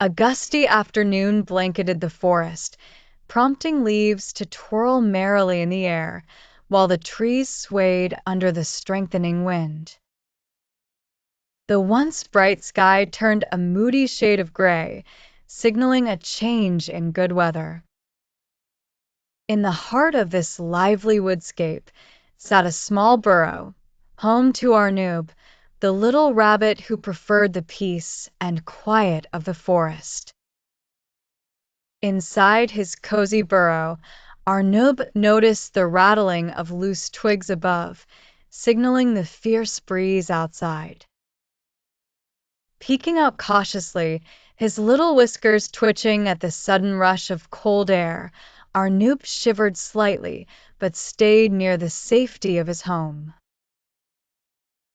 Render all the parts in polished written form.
A gusty afternoon blanketed the forest, prompting leaves to twirl merrily in the air, while the trees swayed under the strengthening wind. The once bright sky turned a moody shade of gray, signaling a change in good weather. In the heart of this lively woodscape sat a small burrow, home to Arnoob, the little rabbit who preferred the peace and quiet of the forest. Inside his cozy burrow, Arnoob noticed the rattling of loose twigs above, signaling the fierce breeze outside. Peeking out cautiously, his little whiskers twitching at the sudden rush of cold air, Arnoob shivered slightly, but stayed near the safety of his home.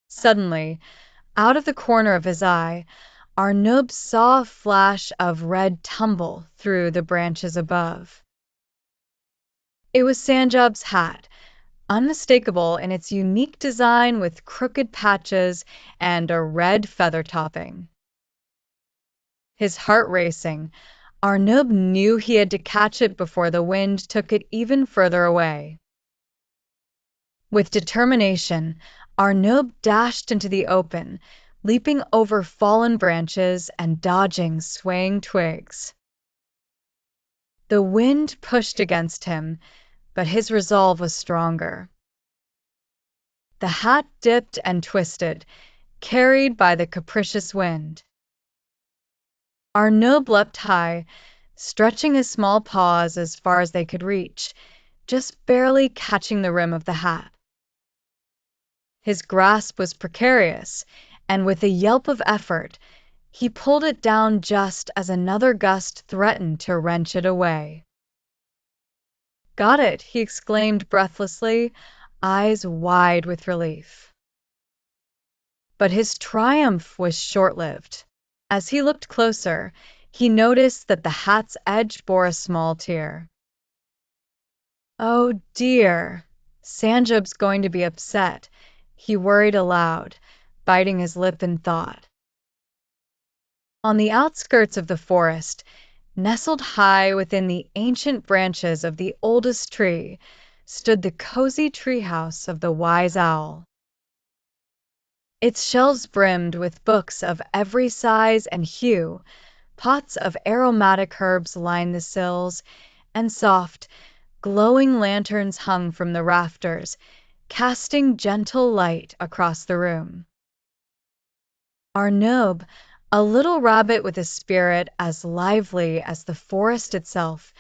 Suddenly, out of the corner of his eye, Arnoob saw a flash of red tumble through the branches above. It was Sanjob's hat, unmistakable in its unique design with crooked patches and a red feather topping. His heart racing, Arnoob knew he had to catch it before the wind took it even further away. With determination, Arnoob dashed into the open, leaping over fallen branches and dodging swaying twigs. The wind pushed against him, but his resolve was stronger. The hat dipped and twisted, carried by the capricious wind. Arnoob leapt high, stretching his small paws as far as they could reach, just barely catching the rim of the hat. His grasp was precarious, and with a yelp of effort, he pulled it down just as another gust threatened to wrench it away. "Got it!" he exclaimed breathlessly, eyes wide with relief. But his triumph was short-lived. As he looked closer, he noticed that the hat's edge bore a small tear. "Oh dear, Sanjob's going to be upset," he worried aloud, biting his lip in thought. On the outskirts of the forest, nestled high within the ancient branches of the oldest tree, stood the cozy treehouse of the wise owl. Its shelves brimmed with books of every size and hue, pots of aromatic herbs lined the sills, and soft, glowing lanterns hung from the rafters, casting gentle light across the room. Arnoob, a little rabbit with a spirit as lively as the forest itself,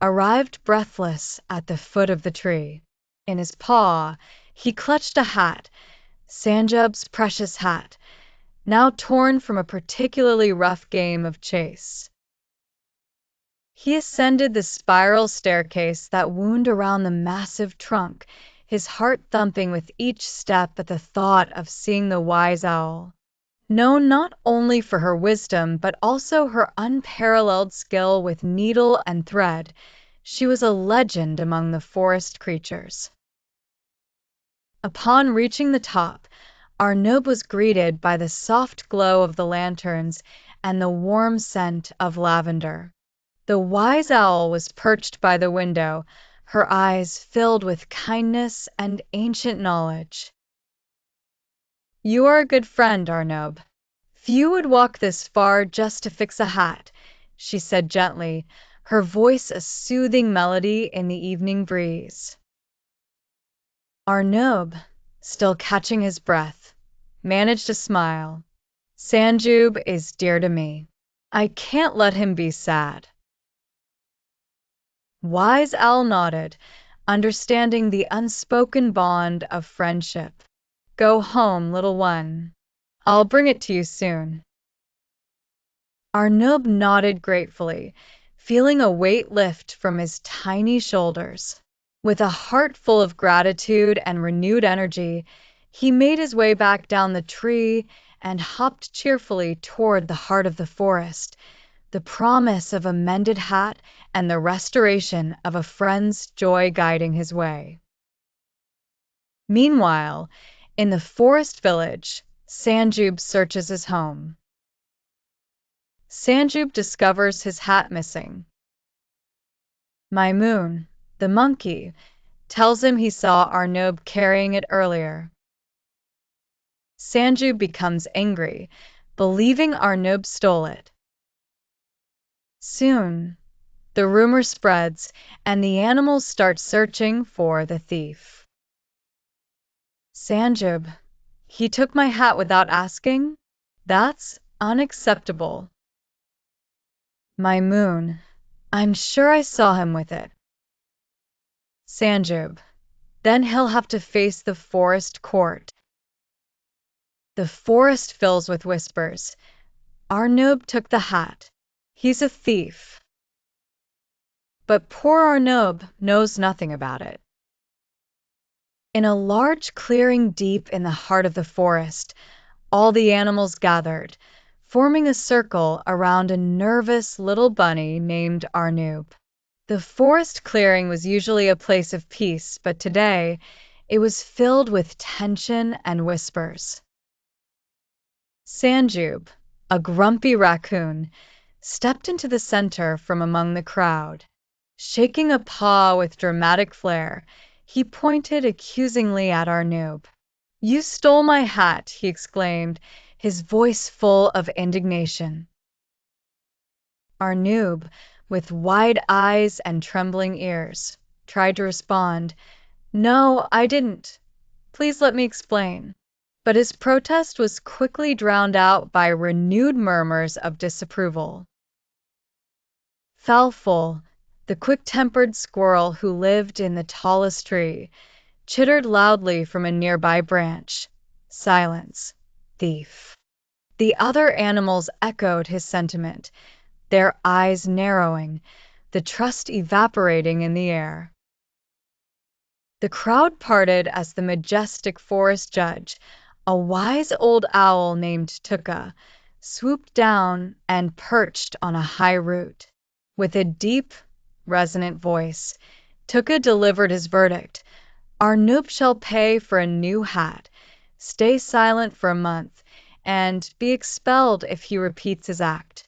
arrived breathless at the foot of the tree. In his paw, he clutched a hat, Sanjob's precious hat, now torn from a particularly rough game of chase. He ascended the spiral staircase that wound around the massive trunk, his heart thumping with each step at the thought of seeing the wise owl. Known not only for her wisdom but also her unparalleled skill with needle and thread, she was a legend among the forest creatures. Upon reaching the top, Arnoob was greeted by the soft glow of the lanterns and the warm scent of lavender. The wise owl was perched by the window, her eyes filled with kindness and ancient knowledge. "You are a good friend, Arnoob. Few would walk this far just to fix a hat," she said gently, her voice a soothing melody in the evening breeze. Arnoob, still catching his breath, managed a smile. "Sanjob is dear to me. I can't let him be sad." Wise Owl nodded, understanding the unspoken bond of friendship. "Go home, little one. I'll bring it to you soon." Arnoob nodded gratefully, feeling a weight lift from his tiny shoulders. With a heart full of gratitude and renewed energy, he made his way back down the tree and hopped cheerfully toward the heart of the forest, the promise of a mended hat and the restoration of a friend's joy guiding his way. Meanwhile, in the forest village, Sanjob searches his home. Sanjub discovers his hat missing. Maimoon, the monkey, tells him he saw Arnob carrying it earlier. Sanjub becomes angry, believing Arnob stole it. Soon, the rumor spreads, and the animals start searching for the thief. Sanjub, he took my hat without asking? That's unacceptable. Maimoon, I'm sure I saw him with it. Sanjub, then he'll have to face the forest court. The forest fills with whispers. Arnob took the hat. He's a thief. But poor Arnob knows nothing about it. In a large clearing deep in the heart of the forest, all the animals gathered, forming a circle around a nervous little bunny named Arnob. The forest clearing was usually a place of peace, but today it was filled with tension and whispers. Sanjub, a grumpy raccoon, stepped into the center from among the crowd. Shaking a paw with dramatic flair, he pointed accusingly at Arnob. "You stole my hat," he exclaimed, his voice full of indignation. Arnob, with wide eyes and trembling ears, tried to respond, "No, I didn't. Please let me explain." But his protest was quickly drowned out by renewed murmurs of disapproval. Falful, the quick-tempered squirrel who lived in the tallest tree, chittered loudly from a nearby branch. "Silence, thief." The other animals echoed his sentiment, their eyes narrowing, the trust evaporating in the air. The crowd parted as the majestic forest judge, a wise old owl named Tuka, swooped down and perched on a high root. With a deep, resonant voice, Tuka delivered his verdict. "Arnob shall pay for a new hat, stay silent for a month, and be expelled if he repeats his act."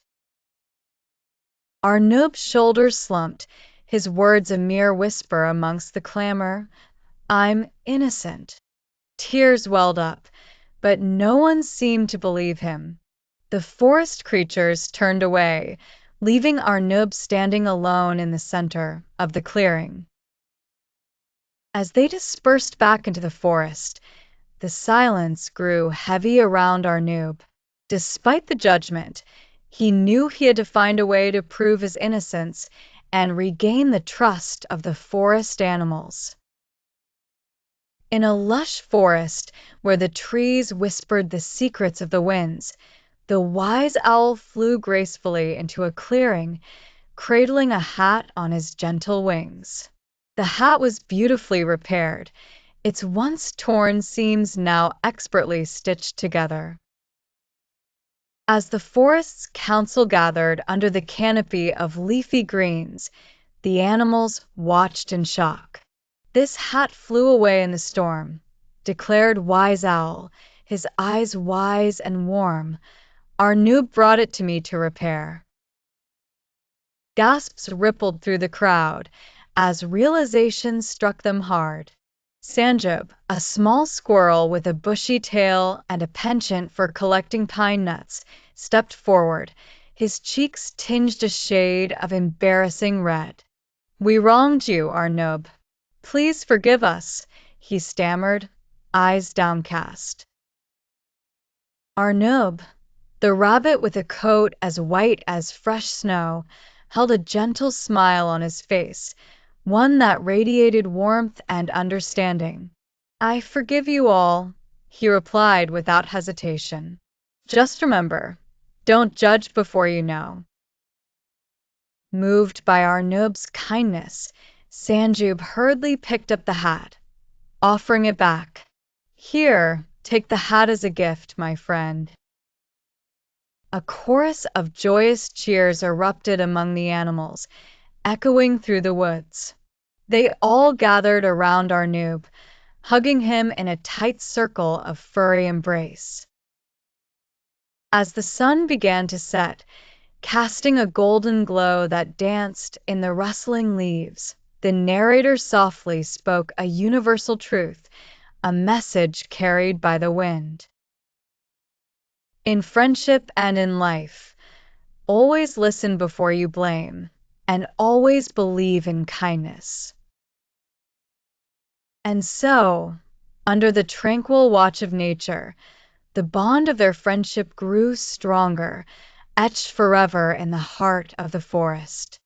Arnob's shoulders slumped, his words a mere whisper amongst the clamor. "I'm innocent." Tears welled up, but no one seemed to believe him. The forest creatures turned away, leaving Arnob standing alone in the center of the clearing. As they dispersed back into the forest, the silence grew heavy around Arnob. Despite the judgment, he knew he had to find a way to prove his innocence and regain the trust of the forest animals. In a lush forest where the trees whispered the secrets of the winds, the wise owl flew gracefully into a clearing, cradling a hat on his gentle wings. The hat was beautifully repaired, its once torn seams now expertly stitched together. As the forest's council gathered under the canopy of leafy greens, the animals watched in shock. "This hat flew away in the storm," declared Wise Owl, his eyes wise and warm. "Arnob brought it to me to repair." Gasps rippled through the crowd as realization struck them hard. Sanjub, a small squirrel with a bushy tail and a penchant for collecting pine nuts, stepped forward, his cheeks tinged a shade of embarrassing red. "We wronged you, Arnob. Please forgive us," he stammered, eyes downcast. Arnob, the rabbit with a coat as white as fresh snow, held a gentle smile on his face, one that radiated warmth and understanding. "I forgive you all," he replied without hesitation. "Just remember, don't judge before you know." Moved by Arnob's kindness, Sanjub hurriedly picked up the hat, offering it back. "Here, take the hat as a gift, my friend." A chorus of joyous cheers erupted among the animals, echoing through the woods. They all gathered around Arnob, hugging him in a tight circle of furry embrace. As the sun began to set, casting a golden glow that danced in the rustling leaves. The narrator softly spoke a universal truth, a message carried by the wind. In friendship and in life, always listen before you blame, and always believe in kindness. And so, under the tranquil watch of nature, the bond of their friendship grew stronger, etched forever in the heart of the forest.